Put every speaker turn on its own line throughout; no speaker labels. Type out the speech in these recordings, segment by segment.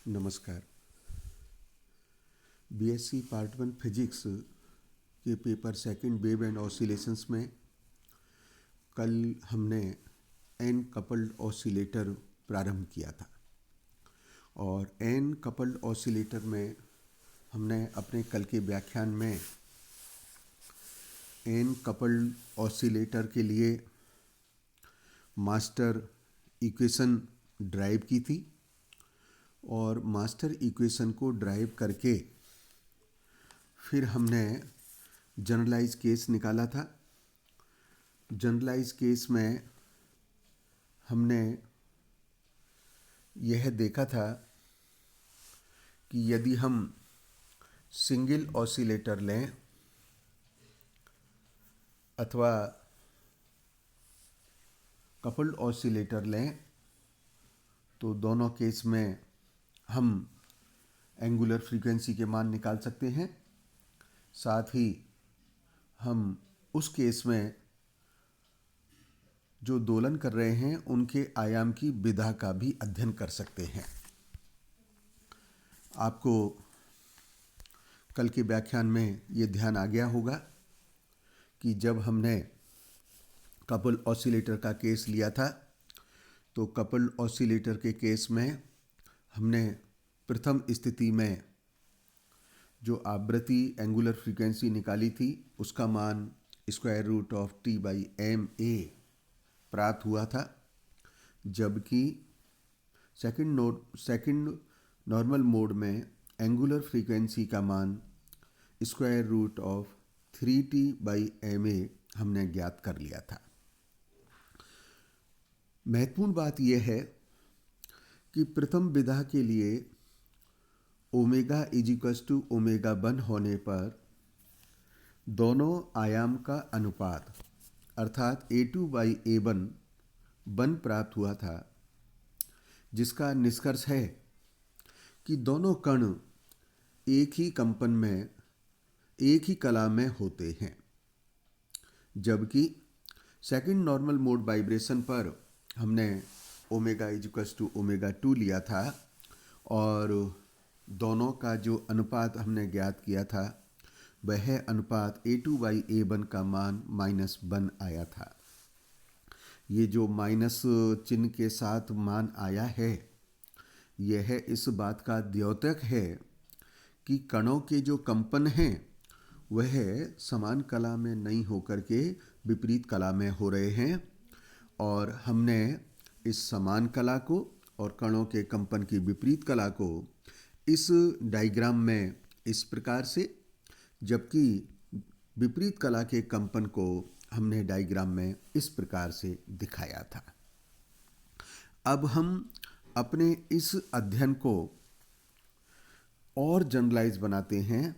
नमस्कार। BSc part 1 physics के paper second wave and oscillations में कल हमने एन कपल्ड ऑसिलेटर प्रारंभ किया था और एन कपल्ड ऑसिलेटर में हमने अपने कल के व्याख्यान में एन कपल्ड ऑसिलेटर के लिए मास्टर इक्वेशन ड्राइव की थी और मास्टर इक्वेशन को ड्राइव करके फिर हमने जनरलाइज केस निकाला था। जनरलाइज केस में हमने यह देखा था कि यदि हम सिंगल ऑसिलेटर लें अथवा कपल्ड ऑसिलेटर लें तो दोनों केस में हम एंगुलर फ्रीक्वेंसी के मान निकाल सकते हैं। साथ ही हम उस केस में जो दोलन कर रहे हैं उनके आयाम की विधा का भी अध्ययन कर सकते हैं। आपको कल के व्याख्यान में ये ध्यान आ गया होगा कि जब हमने कपल ऑसिलेटर का केस लिया था तो कपल ऑसिलेटर के केस में हमने प्रथम स्थिति में जो आवृत्ति एंगुलर फ्रीक्वेंसी निकाली थी उसका मान square root of T by M A प्राप्त हुआ था, जबकि सेकंड नॉर्मल मोड में एंगुलर फ्रीक्वेंसी का मान square root of 3t by M A हमने ज्ञात कर लिया था। महत्वपूर्ण बात यह है कि प्रथम विधा के लिए ओमेगा इजिक्वल्स टू ओमेगा 1 होने पर दोनों आयाम का अनुपात अर्थात A2 बाई A1 1 प्राप्त हुआ था, जिसका निष्कर्ष है कि दोनों कण एक ही कंपन में एक ही कला में होते हैं। जबकि सेकंड नॉर्मल मोड वाइब्रेशन पर हमने ओमेगा इजिक्वल्स टू ओमेगा 2 लिया था और दोनों का जो अनुपात हमने ज्ञात किया था वह अनुपात A2 बाई A1 का मान -1 आया था। ये जो माइनस चिन्ह के साथ मान आया है यह इस बात का द्योतक है कि कणों के जो कंपन हैं वह समान कला में नहीं होकर के विपरीत कला में हो रहे हैं और हमने इस समान कला को और कणों के कंपन की विपरीत कला को इस डायग्राम में इस प्रकार से, जबकि विपरीत कला के कंपन को हमने डायग्राम में इस प्रकार से दिखाया था। अब हम अपने इस अध्ययन को और जनरलाइज बनाते हैं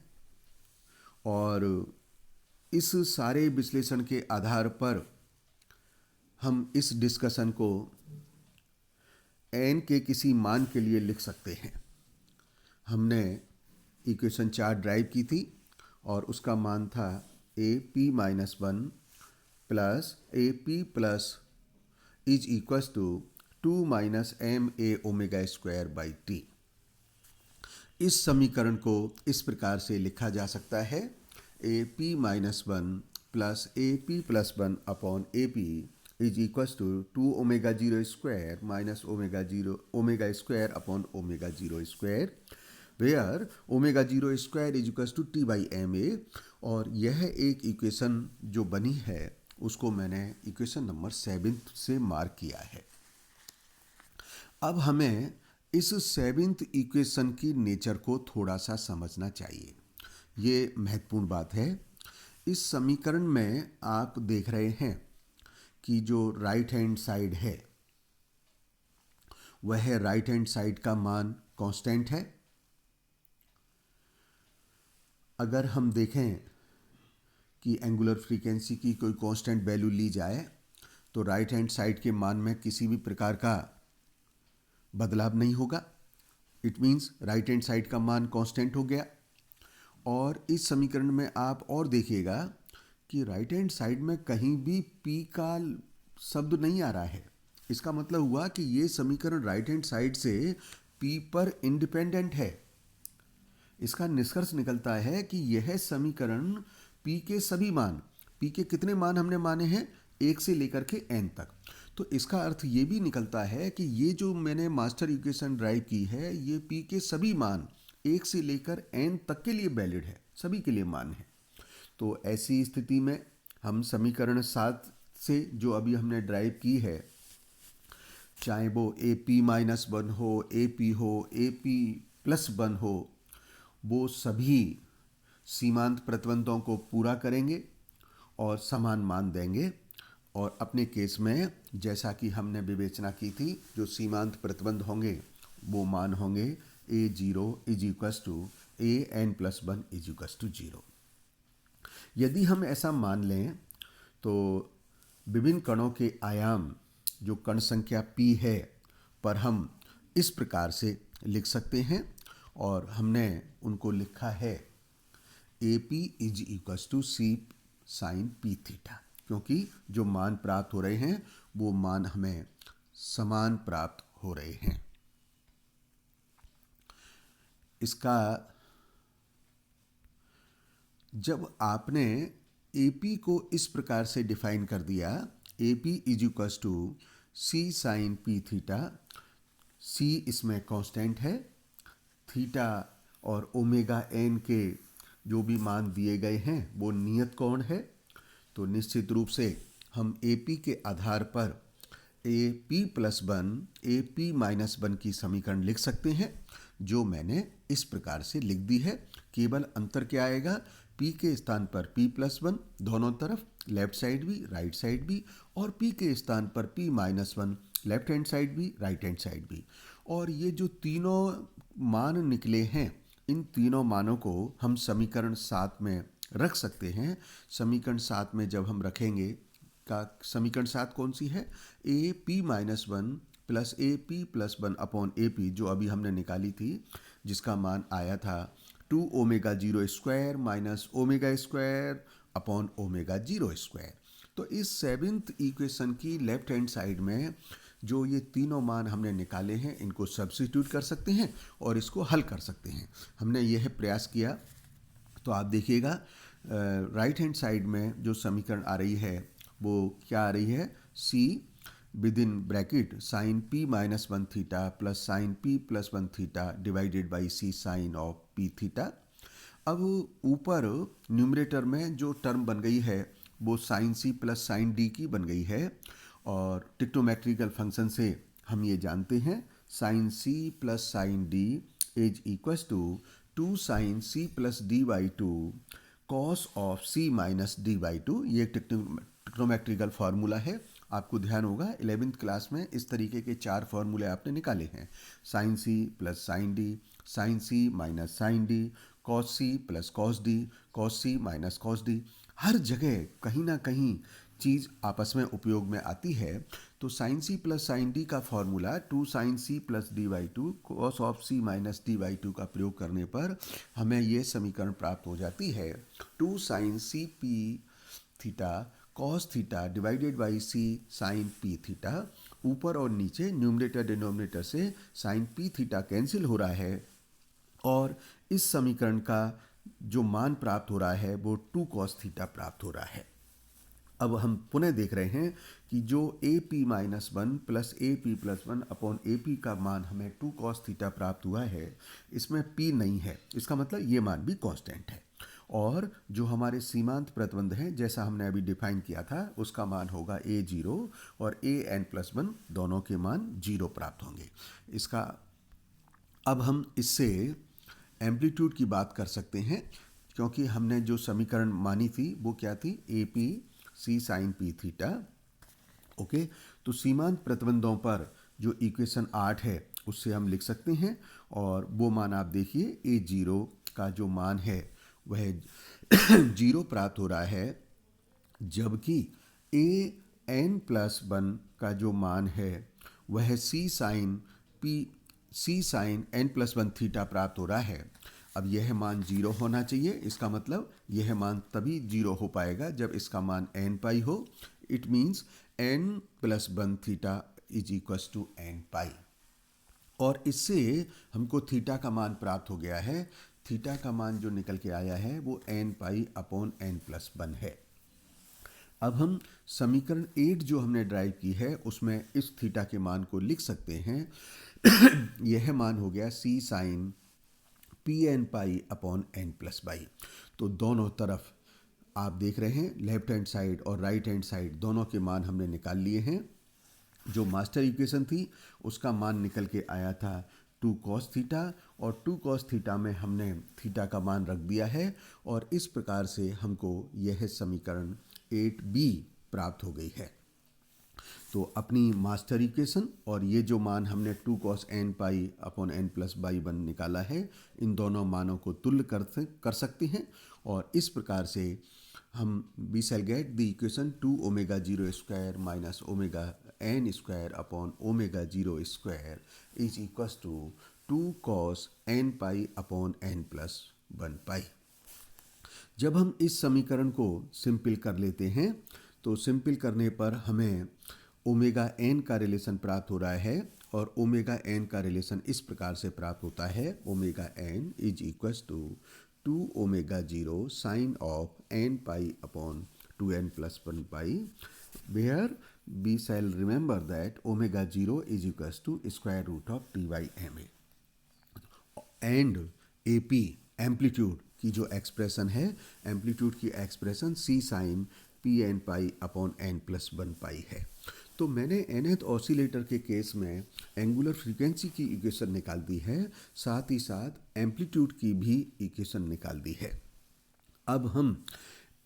और इस सारे विश्लेषण के आधार पर हम इस डिस्कशन को एन के किसी मान के लिए लिख सकते हैं। हमने इक्वेशन 4 ड्राइव की थी और उसका मान था AP-1 plus AP plus is equals to 2 minus M A omega square by T. इस समीकरण को इस प्रकार से लिखा जा सकता है AP-1 plus AP plus 1 upon AP is equals to 2 omega 0 square minus omega square upon omega 0 square where omega 0 square is equals to T by M A. और यह एक इक्वेशन जो बनी है उसको मैंने इक्वेशन नंबर 7 से मार्क किया है। अब हमें इस 7th इक्वेशन की नेचर को थोड़ा सा समझना चाहिए। ये महत्वपूर्ण बात है। इस समीकरण में आप देख रहे हैं कि जो राइट हैंड साइड है वह राइट हैंड साइड का मान कांस्टेंट है। अगर हम देखें कि एंगुलर फ्रीक्वेंसी की कोई कांस्टेंट वैल्यू ली जाए तो राइट हैंड साइड के मान में किसी भी प्रकार का बदलाव नहीं होगा। It means right hand side का मान कांस्टेंट हो गया। और इस समीकरण में आप और देखिएगा कि राइट हैंड साइड में कहीं भी p का शब्द नहीं आ रहा है। इसका मतलब हुआ कि ये समीकरण राइट हैंड साइड से पी पर इंडिपेंडेंट है। इसका निष्कर्ष निकलता है कि यह समीकरण पी के सभी मान, पी के कितने मान हमने माने हैं, 1 से लेकर के n तक, तो इसका अर्थ ये भी निकलता है कि ये जो मैंने मास्टर इक्वेशन ड्राइव की है ये पी के सभी मान 1 से लेकर n तक के लिए वैलिड है, सभी के लिए मान है। तो ऐसी स्थिति में हम समीकरण 7 से जो अभी हमने ड्राइव की है, चाहे वो ए पी माइनस 1 हो, ए पी हो, ए पी प्लस 1 हो, वो सभी सीमांत प्रतिबंधों को पूरा करेंगे और समान मान देंगे। और अपने केस में जैसा कि हमने विवेचना की थी, जो सीमांत प्रतिबंध होंगे वो मान होंगे a0 is equals to A N plus 1 is equals to 0। यदि हम ऐसा मान लें तो विभिन्न कणों के आयाम जो कण संख्या p है पर हम इस प्रकार से लिख सकते हैं, और हमने उनको लिखा है A P is equals to C sine P theta, क्योंकि जो मान प्राप्त हो रहे हैं वो मान हमें समान प्राप्त हो रहे हैं। इसका जब आपने AP को इस प्रकार से डिफाइन कर दिया, AP is equals to C sine P theta, C इसमें कांस्टेंट है, थीटा और ओमेगा एन के जो भी मान दिए गए हैं वो नियत कोण है, तो निश्चित रूप से हम AP के आधार पर AP प्लस 1 AP माइनस 1 की समीकरण लिख सकते हैं, जो मैंने इस प्रकार से लिख दी है। केवल अंतर क्या आएगा, P के स्थान पर P प्लस 1 दोनों तरफ, लेफ्ट साइड भी राइट साइड भी, और P के स्थान पर P minus 1 left hand side भी राइट हैंड साइड भी। और ये जो तीनों मान निकले हैं, इन तीनों मानों को हम समीकरण 7 में रख सकते हैं। समीकरण 7 में जब हम रखेंगे, का समीकरण 7 कौन सी है, A P minus 1 plus A P plus 1 upon A P, जो अभी हमने निकाली थी, जिसका मान आया था 2 omega 0 square minus omega square upon omega 0 square. तो इस 7th इक्वेशन की लेफ्ट हैंड साइड में जो ये तीनों मान हमने निकाले हैं, इनको सब्स्टिट्यूट कर सकते हैं और इसको हल कर सकते हैं। हमने यह प्रयास किया, तो आप देखिएगा राइट हैंड साइड में जो समीकरण आ रही है वो क्या आ रही है, C within bracket sine P minus 1 theta plus sine P plus 1 theta divided by C sine of P theta. अब ऊपर न्यूमरेटर में जो टर्म बन गई है वो sine C plus sine D की बन गई है, और ट्रिग्नोमेट्रिकल फंक्शन से हम ये जानते हैं sine C plus sine D is equals to 2 sine C plus D by 2 cos of C minus D by 2। ये ट्रिग्नोमेट्रिकल फार्मूला है। आपको ध्यान होगा 11th क्लास में इस तरीके के 4 फार्मूले आपने निकाले हैं, sine C plus sine D, sine C minus sine D, cos C plus cos D, cos C minus cos D. हर जगह कहीं ना कहीं चीज़ आपस में उपयोग में आती है। तो sine C plus sine D का formula 2 sine C plus D by 2 cos of C minus D by 2 का प्रयोग करने पर हमें ये समीकरण प्राप्त हो जाती है 2 sine C P theta cos theta divided by C sine P theta. ऊपर और नीचे न्यूमरेटर डिनोमिनेटर से साइन पी थीटा कैंसिल हो रहा है, और इस समीकरण का जो मान प्राप्त हो रहा है वो 2 कॉस थीटा प्राप्त हो रहा है। अब हम पुनः देख रहे हैं कि जो A P minus 1 plus A P plus 1 upon A P का मान हमें 2 कॉस थीटा प्राप्त हुआ है, इसमें पी नहीं है, इसका मतलब ये मान भी कांस्टेंट है। और जो हमारे सीमांत प्रतिबंध हैं, जैसा हमने अभी डिफाइन किया था, उसका मान होगा a0 और a n प्लस 1 दोनों के मान 0 प्राप्त होंगे। इसका अब हम इससे एम्पलीट्यूड की बात कर सकते हैं, क्योंकि हमने जो समीकरण मानी थी वो क्या थी, A P C sine P theta. Okay, तो सीमांत प्रतिबंधों पर जो इक्वेशन 8 है उससे हम लिख सकते हैं, और वो मान आप देखिए a0 का जो मान है वह 0 प्राप्त हो रहा है, जबकि ए एन प्लस 1 का जो मान है वह सी साइन एन प्लस 1 थीटा प्राप्त हो रहा है। अब यह मान 0 होना चाहिए, इसका मतलब यह मान तभी 0 हो पाएगा जब इसका मान एन पाई हो। It means n plus 1 theta is equals to n pi. और इससे हमको थीटा का मान प्राप्त हो गया है। थीटा का मान जो निकल के आया है वो n पाई अपॉन n+1 है। अब हम समीकरण 8 जो हमने ड्राइव की है उसमें इस थीटा के मान को लिख सकते हैं। यह मान हो गया c sine P N pi upon n+बाई। तो दोनों तरफ आप देख रहे हैं, लेफ्ट हैंड साइड और राइट हैंड साइड दोनों के मान हमने निकाल लिए हैं। जो मास्टर इक्वेशन थी उसका मान निकल के आया था 2 cos थीटा, और 2 cos थीटा में हमने थीटा का मान रख दिया है, और इस प्रकार से हमको यह समीकरण 8b प्राप्त हो गई है। तो अपनी मास्टर इक्वेशन और ये जो मान हमने 2 cos n पाई अपॉन n+बाई 1 निकाला है, इन दोनों मानों को तुल्य कर सकते हैं, और इस प्रकार से हम we shall get the equation 2 omega 0 square minus omega n square upon omega 0 square is equals to 2 cos n pi upon n+1 pi. जब हम इस समीकरण को सिंपल कर लेते हैं तो सिंपल करने पर हमें ओमेगा एन का रिलेशन प्राप्त हो रहा है, और ओमेगा एन का रिलेशन इस प्रकार से प्राप्त होता है, omega N is equals to 2 omega 0 sine of n pi upon 2n+1 pi, where we shall remember that omega 0 is equals to square root of t/ma and AP amplitude की जो expression है, amplitude की expression c sine P N pi upon n+1 pi है। तो मैंने nth oscillator के case में angular frequency की इक्वेशन निकाल दी है, साथ ही साथ एम्पलीट्यूड की भी इक्वेशन निकाल दी है। अब हम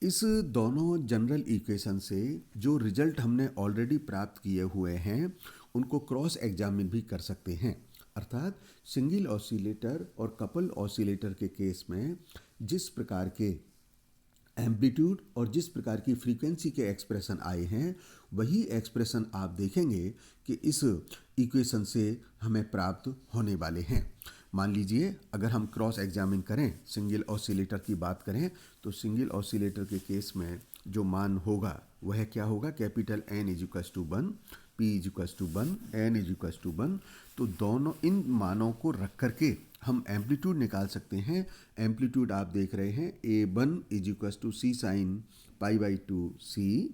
इस दोनों जनरल इक्वेशन से जो रिजल्ट हमने ऑलरेडी प्राप्त किए हुए हैं उनको क्रॉस एग्जामिन भी कर सकते हैं। अर्थात सिंगल ऑसिलेटर और कपल ऑसिलेटर के केस में जिस प्रकार के एम्पलीट्यूड और जिस प्रकार की फ्रीक्वेंसी के एक्सप्रेशन आए हैं, वही एक्सप्रेशन आप देखेंगे कि इस इक्वेशन से हमें प्राप्त होने वाले हैं। मान लीजिए अगर हम क्रॉस एग्जामिन करें, सिंगल ऑसिलेटर की बात करें, तो सिंगल ऑसिलेटर के केस में जो मान होगा वह क्या होगा, capital N is equals to 1, P is equals to 1, N is equals to 1। तो दोनों इन मानों को रख करके हम एम्पलीट्यूड निकाल सकते हैं। एम्पलीट्यूड आप देख रहे हैं A1 is equals to C sine π/2 C,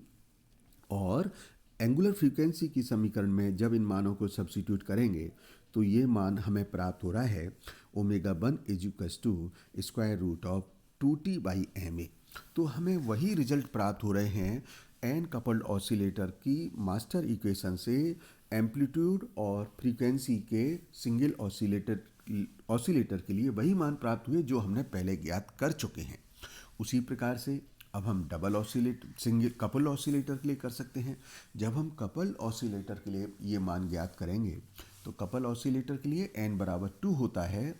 और एंगुलर फ्रीक्वेंसी की समीकरण में जब इन मानों को सब्स्टिट्यूट करेंगे तो ये मान हमें प्राप्त हो रहा है omega 1 is equals to square root of 2t/ma। तो हमें वही रिजल्ट प्राप्त हो रहे हैं एन कपल्ड ऑसिलेटर की मास्टर इक्वेशन से एम्पलीट्यूड और फ्रीक्वेंसी के सिंगल ऑसिलेटर के लिए वही मान प्राप्त हुए जो हमने पहले ज्ञात कर चुके हैं। उसी प्रकार से अब हम double oscillator single couple oscillator के लिए कर सकते हैं। जब हम कपल ऑसिलेटर के लिए ये मान ज्ञात करेंगे तो कपल ऑसिलेटर के लिए n बराबर 2 होता है,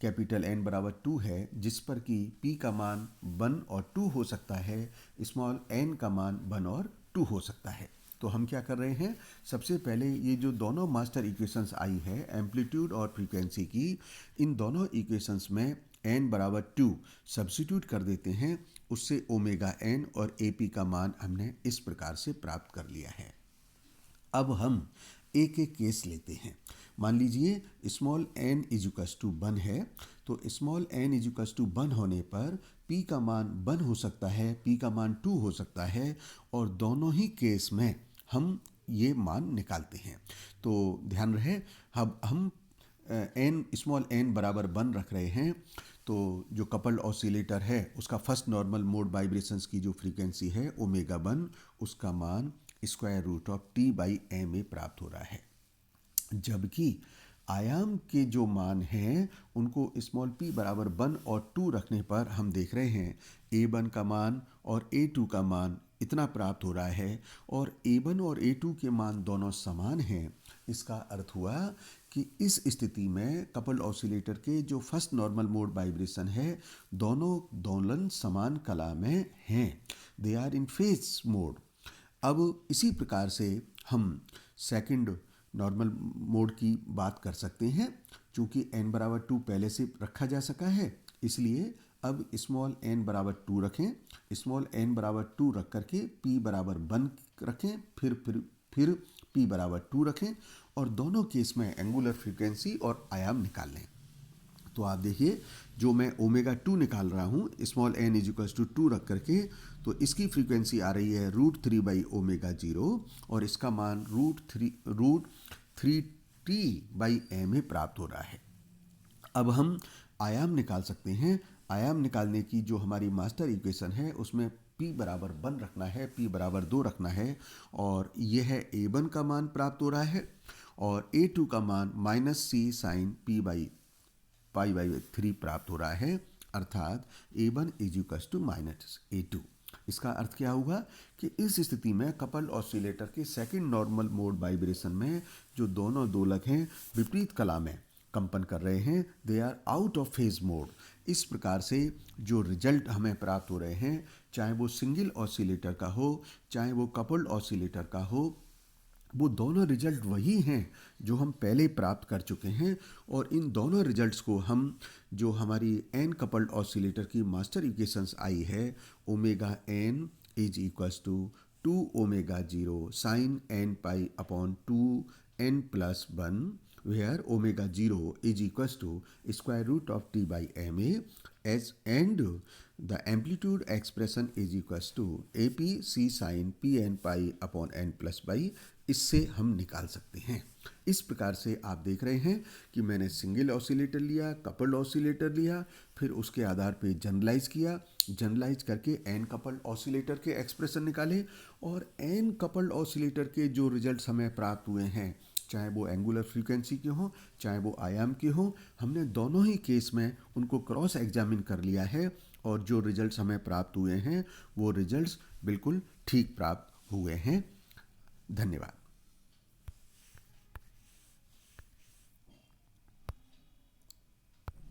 कैपिटल N बराबर 2 है, जिस पर कि P का मान 1 और 2 हो सकता है, स्मॉल n का मान 1 और 2 हो सकता है। तो हम क्या कर रहे हैं, सबसे पहले ये जो दोनों मास्टर इक्वेशंस आई है एम्पलीट्यूड और फ्रीक्वेंसी की, इन दोनों इक्वेशंस में n बराबर 2 सब्स्टिट्यूट कर देते हैं, उससे ओमेगा n और AP का मान हमने इस प्रकार से प्राप्त कर लिया है। अब हम एक एक केस लेते हैं। मान लीजिए small n is equals to 1 है, तो small n is equals to 1 होने पर P का मान 1 हो सकता है, P का मान 2 हो सकता है, और दोनों ही केस में हम ये मान निकालते हैं। तो ध्यान रहे, अब हम स्मॉल n बराबर 1 रख रहे हैं, तो जो कपल्ड ऑसिलेटर है उसका फर्स्ट नॉर्मल मोड वाइब्रेशंस की जो फ्रीक्वेंसी है ओमेगा 1, उसका मान स्क्वायर रूट ऑफ t/ma प्राप्त हो रहा है। जबकि आयाम के जो मान हैं उनको स्मॉल p बराबर 1 और 2 रखने पर हम देख रहे हैं A1 का मान और A2 का मान इतना प्राप्त हो रहा है, और A1 और A2 के मान दोनों समान हैं। इसका अर्थ हुआ कि इस स्थिति में कपल्ड ऑसिलेटर के जो फर्स्ट नॉर्मल मोड वाइब्रेशन है दोनों दोलन समान कला में हैं, they are in phase mode. अब इसी प्रकार से हम सेकंड नॉर्मल मोड की बात कर सकते हैं। चूँकि n बराबर 2 पहले से रखा जा सका है, इसलिए अब स्मॉल n बराबर 2 रखें, स्मॉल n बराबर 2 रख करके P बराबर 1 रखें, फिर फिर p बराबर 2 रखें और दोनों केस में एंगुलर फ्रीक्वेंसी और आयाम निकाल लें। तो आप देखिए, जो मैं ओमेगा 2 निकाल रहा हूँ small n is equals to 2 रख करके, तो इसकी फ्रीक्वेंसी आ रही है √3/ओमेगा 0 और इसका मान √3t/m में प्राप्त हो रहा है। अब हम आयाम निकाल सकते हैं। आयाम निकालने की जो हमारी मास्टर इक्वेशन है उसमें p बराबर 1 रखना है, p बराबर 2 रखना है और यह है a1 का मान प्राप्त हो रहा है और a2 का मान -c sin p/3 प्राप्त हो रहा है, अर्थात a1 is equals to -a2। इसका अर्थ क्या होगा कि इस स्थिति में कपल ऑसिलेटर के सेकंड नॉर्मल मोड वाइब्रेशन में जो दोनों दोलक हैं विपरीत कला में कंपन कर रहे हैं, they are out of phase mode. इस प्रकार से जो रिजल्ट हमें प्राप्त हो रहे हैं, चाहे वो सिंगल ऑसिलेटर का हो चाहे वो कपल्ड ऑसिलेटर का हो, वो दोनों रिजल्ट वही हैं जो हम पहले प्राप्त कर चुके हैं। और इन दोनों रिजल्ट्स को हम जो हमारी एन कपल्ड ऑसिलेटर की मास्टर इक्वेशंस आई है, omega N is equals to 2 ω0 sin n π/2n+1 where ω0 is equals to square root of t/ma as and the amplitude expression is equals to APC sin pn π/n+y। इससे हम निकाल सकते हैं। इस प्रकार से आप देख रहे हैं कि मैंने सिंगल ऑसिलेटर लिया, कपल्ड ऑसिलेटर लिया, फिर उसके आधार पे जनरलाइज किया, जनरलाइज करके एन कपल्ड ऑसिलेटर के एक्सप्रेशन निकाले और एन कपल्ड ऑसिलेटर के जो रिजल्ट्स हमें प्राप्त हुए हैं, चाहे वो एंगुलर फ्रीक्वेंसी के हों चाहे वो आयाम के हों, हमने दोनों ही केस में उनको क्रॉस एग्जामिन कर लिया है और जो रिजल्ट्स हमें प्राप्त हुए हैं वो रिजल्ट्स बिल्कुल ठीक प्राप्त हुए हैं। धन्यवाद।